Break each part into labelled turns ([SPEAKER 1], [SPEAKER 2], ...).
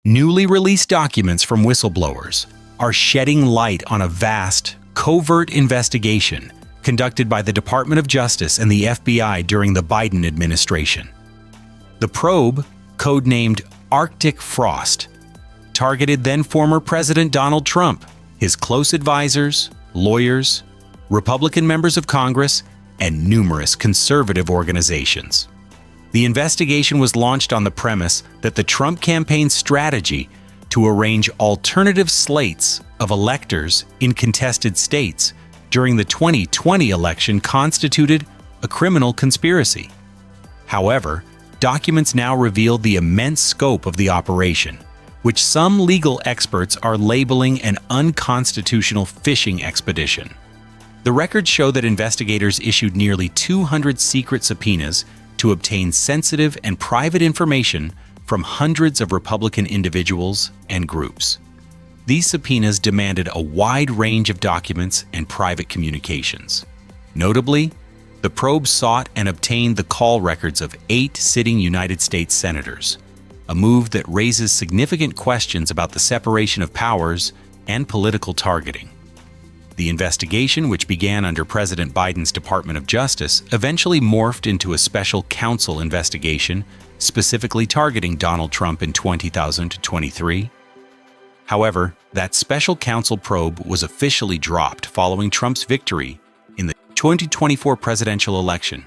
[SPEAKER 1] Newly released documents from whistleblowers are shedding light on a vast, covert investigation conducted by the Department of Justice and the FBI during the Biden administration. The probe, codenamed Arctic Frost, targeted then-former President Donald Trump, his close advisors, lawyers, Republican members of Congress, and numerous conservative organizations. The investigation was launched on the premise that the Trump campaign's strategy to arrange alternative slates of electors in contested states during the 2020 election constituted a criminal conspiracy. However, documents now reveal the immense scope of the operation, which some legal experts are labeling an unconstitutional fishing expedition. The records show that investigators issued nearly 200 secret subpoenas to obtain sensitive and private information from hundreds of Republican individuals and groups. These subpoenas demanded a wide range of documents and private communications. Notably, the probe sought and obtained the call records of 8 sitting United States senators, a move that raises significant questions about the separation of powers and political targeting. The investigation, which began under President Biden's Department of Justice, eventually morphed into a special counsel investigation specifically targeting Donald Trump in 2023. However, that special counsel probe was officially dropped following Trump's victory in the 2024 presidential election.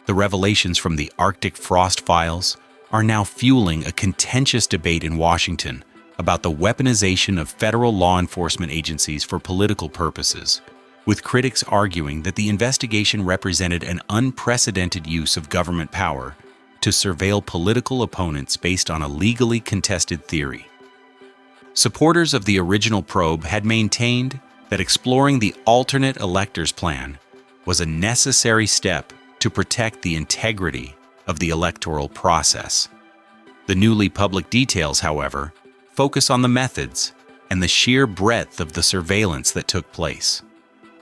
[SPEAKER 1] The revelations from the Arctic Frost files are now fueling a contentious debate in Washington about the weaponization of federal law enforcement agencies for political purposes, with critics arguing that the investigation represented an unprecedented use of government power to surveil political opponents based on a legally contested theory. Supporters of the original probe had maintained that exploring the alternate electors plan was a necessary step to protect the integrity of the electoral process. The newly public details, however, focus on the methods and the sheer breadth of the surveillance that took place.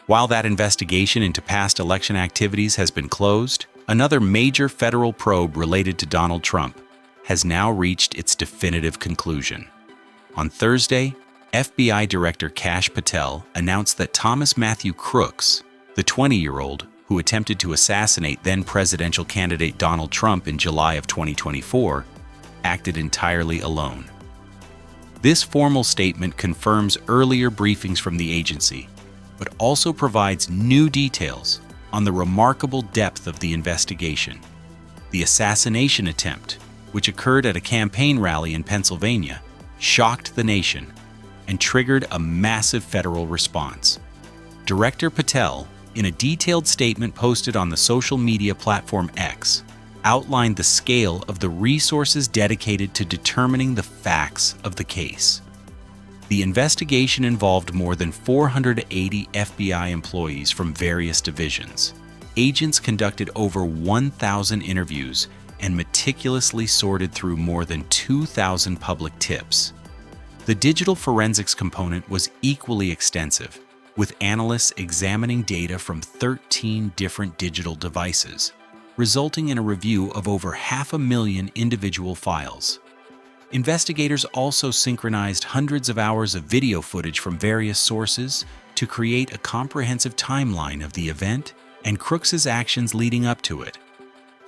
[SPEAKER 1] While that investigation into past election activities has been closed, another major federal probe related to Donald Trump has now reached its definitive conclusion. On Thursday, FBI Director Kash Patel announced that Thomas Matthew Crooks, the 20-year-old who attempted to assassinate then-presidential candidate Donald Trump in July of 2024, acted entirely alone. This formal statement confirms earlier briefings from the agency, but also provides new details on the remarkable depth of the investigation. The assassination attempt, which occurred at a campaign rally in Pennsylvania, shocked the nation and triggered a massive federal response. Director Patel, in a detailed statement posted on the social media platform X, outlined the scale of the resources dedicated to determining the facts of the case. The investigation involved more than 480 FBI employees from various divisions. Agents conducted over 1,000 interviews and meticulously sorted through more than 2,000 public tips. The digital forensics component was equally extensive, with analysts examining data from 13 different digital devices, resulting in a review of over 500,000 individual files. Investigators also synchronized hundreds of hours of video footage from various sources to create a comprehensive timeline of the event and Crooks's actions leading up to it.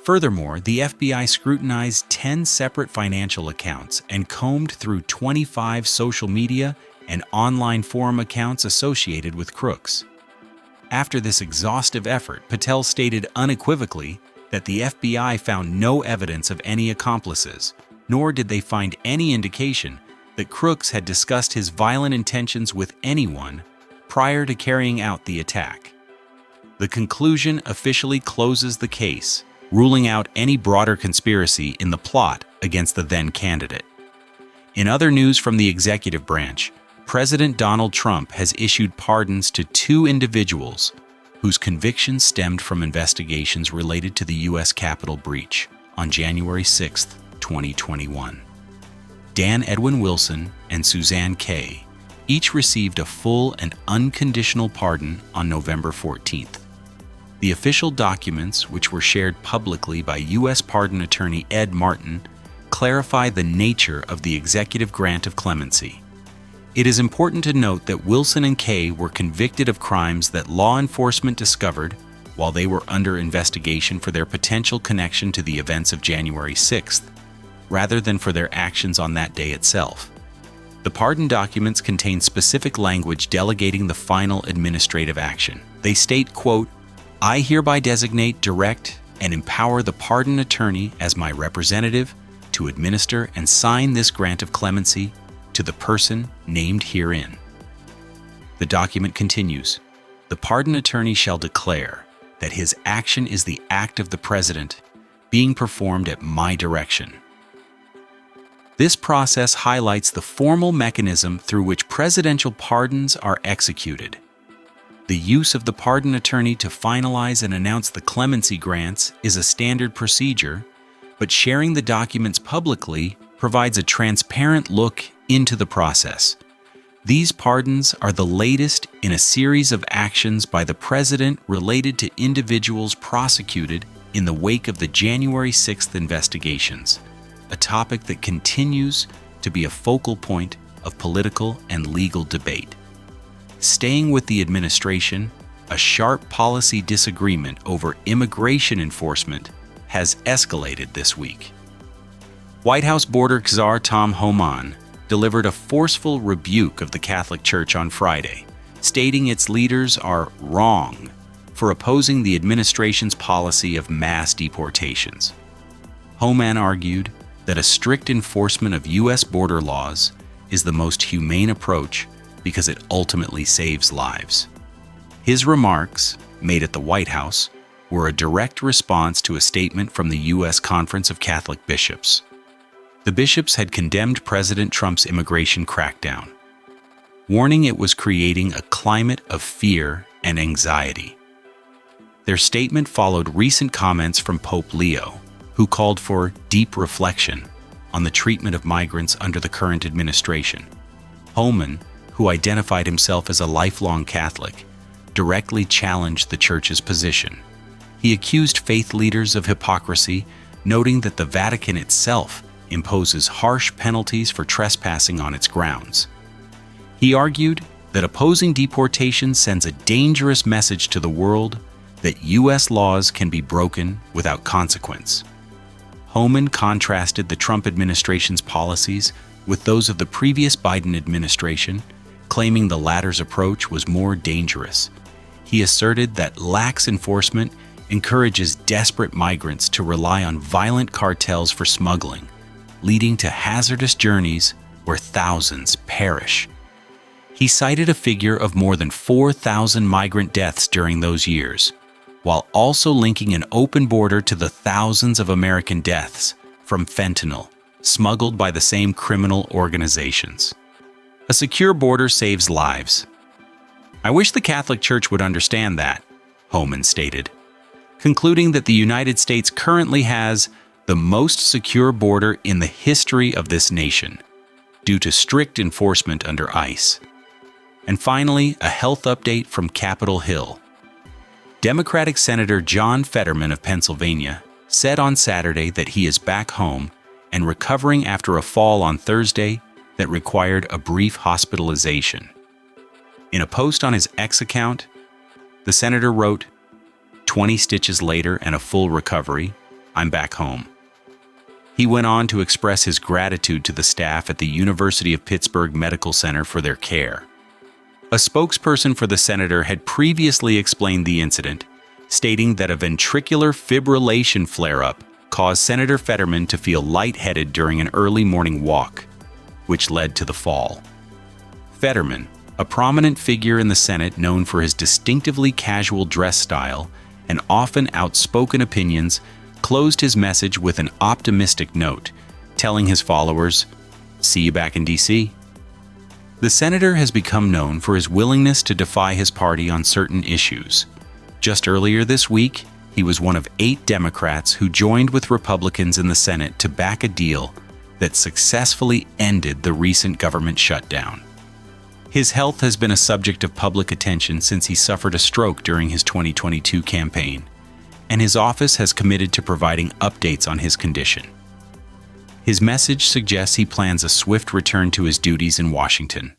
[SPEAKER 1] Furthermore, the FBI scrutinized 10 separate financial accounts and combed through 25 social media and online forum accounts associated with Crooks. After this exhaustive effort, Patel stated unequivocally that the FBI found no evidence of any accomplices, nor did they find any indication that Crooks had discussed his violent intentions with anyone prior to carrying out the attack. The conclusion officially closes the case, ruling out any broader conspiracy in the plot against the then candidate. In other news from the executive branch, President Donald Trump has issued pardons to 2 individuals whose convictions stemmed from investigations related to the U.S. Capitol breach on January 6, 2021. Dan Edwin Wilson and Suzanne Kay each received a full and unconditional pardon on November 14th. The official documents, which were shared publicly by U.S. Pardon Attorney Ed Martin, clarify the nature of the executive grant of clemency. It is important to note that Wilson and Kay were convicted of crimes that law enforcement discovered while they were under investigation for their potential connection to the events of January 6th, rather than for their actions on that day itself. The pardon documents contain specific language delegating the final administrative action. They state, quote, "I hereby designate, direct, and empower the pardon attorney as my representative to administer and sign this grant of clemency to the person named herein." The document continues, "The pardon attorney shall declare that his action is the act of the President being performed at my direction." This process highlights the formal mechanism through which presidential pardons are executed. The use of the pardon attorney to finalize and announce the clemency grants is a standard procedure, but sharing the documents publicly provides a transparent look into the process. These pardons are the latest in a series of actions by the President related to individuals prosecuted in the wake of the January 6th investigations, a topic that continues to be a focal point of political and legal debate. Staying with the administration, a sharp policy disagreement over immigration enforcement has escalated this week. White House border czar Tom Homan delivered a forceful rebuke of the Catholic Church on Friday, stating its leaders are wrong for opposing the administration's policy of mass deportations. Homan argued that a strict enforcement of U.S. border laws is the most humane approach because it ultimately saves lives. His remarks, made at the White House, were a direct response to a statement from the U.S. Conference of Catholic Bishops. The bishops had condemned President Trump's immigration crackdown, warning it was creating a climate of fear and anxiety. Their statement followed recent comments from Pope Leo, who called for deep reflection on the treatment of migrants under the current administration. Homan, who identified himself as a lifelong Catholic, directly challenged the Church's position. He accused faith leaders of hypocrisy, noting that the Vatican itself imposes harsh penalties for trespassing on its grounds. He argued that opposing deportation sends a dangerous message to the world that U.S. laws can be broken without consequence. Homan contrasted the Trump administration's policies with those of the previous Biden administration, claiming the latter's approach was more dangerous. He asserted that lax enforcement encourages desperate migrants to rely on violent cartels for smuggling, leading to hazardous journeys where thousands perish. He cited a figure of more than 4,000 migrant deaths during those years, while also linking an open border to the thousands of American deaths from fentanyl, smuggled by the same criminal organizations. A secure border saves lives. I wish the Catholic Church would understand that, Homan stated, concluding that the United States currently has the most secure border in the history of this nation, due to strict enforcement under ICE. And finally, a health update from Capitol Hill. Democratic Senator John Fetterman of Pennsylvania said on Saturday that he is back home and recovering after a fall on Thursday that required a brief hospitalization. In a post on his X account, the senator wrote, "20 stitches later and a full recovery, I'm back home." He went on to express his gratitude to the staff at the University of Pittsburgh Medical Center for their care. A spokesperson for the senator had previously explained the incident, stating that a ventricular fibrillation flare-up caused Senator Fetterman to feel lightheaded during an early morning walk, which led to the fall. Fetterman, a prominent figure in the Senate known for his distinctively casual dress style and often outspoken opinions, closed his message with an optimistic note, telling his followers, "See you back in D.C." The senator has become known for his willingness to defy his party on certain issues. Just earlier this week, he was one of 8 Democrats who joined with Republicans in the Senate to back a deal that successfully ended the recent government shutdown. His health has been a subject of public attention since he suffered a stroke during his 2022 campaign, and his office has committed to providing updates on his condition. His message suggests he plans a swift return to his duties in Washington.